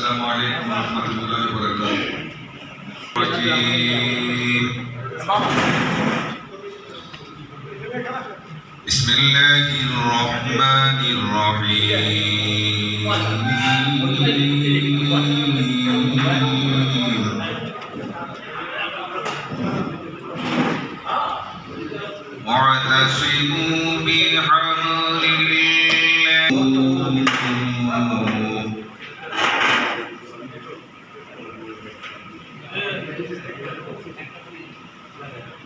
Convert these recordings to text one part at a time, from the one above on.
السلام عليكم ورحمة الله وبركاته. بسم الله الرحمن الرحيم. واعتصموا بحبل الله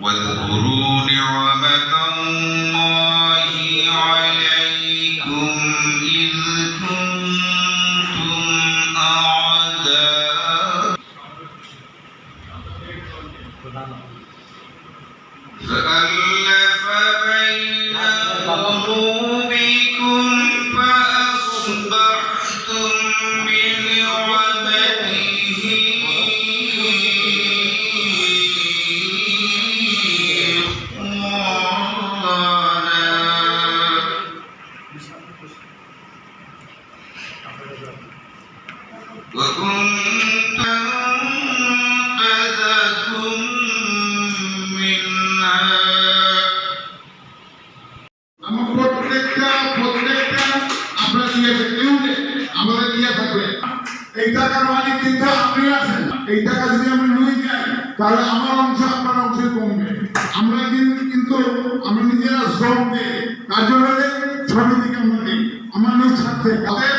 واذكروا نعمة الله عليكم إذ كنتم أعداء فألف بين قلوبكم فأصبحتم بنعمته وكنتم أنقذكم منها প্রত্যেকটা আপনারা নিয়ে আমাদের নিয়ে থাকবে। এই টাকার মালিক কিন্তু আপনি আছেন। এই টাকা যদি আমরা নিয়ে যাই তাহলে আমার অংশ আপনার অংশে কমবে। আমরা কিন্তু আমরা নিজেরা শ্রম দিই, কার্যালয়ে ছবি দিকে আমরা দিই আমার নিজ স্বার্থে, তাদের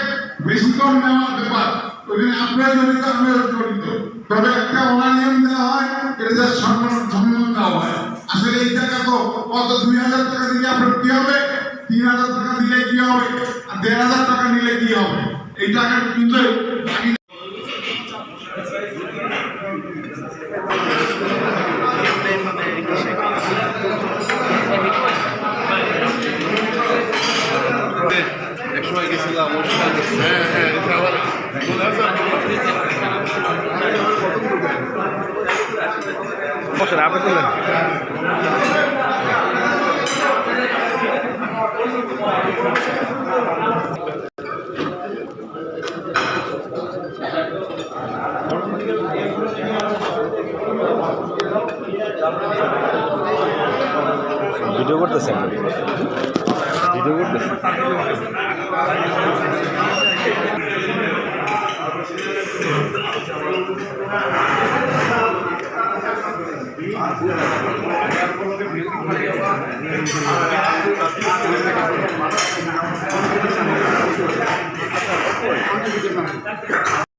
বেশি কম নেওয়ার ব্যাপার ওখানে আপনারা জড়িত, আমিও জড়িত। তবে একটা অনানিয়ম দেওয়া হয়, এটা সম্মান দেওয়া হয়। আসলে এই টাকা তো কত 2000 টাকা দিলে আপনার কি হবে, 3000 টাকা দিলে কি হবে, আর 1500 টাকা নিলে কি হবে? এই টাকা কিন্তু একসময় গেছিলাম আপনি তুলেন ভিডিও করতেছেন, ভিডিও করতেছেন।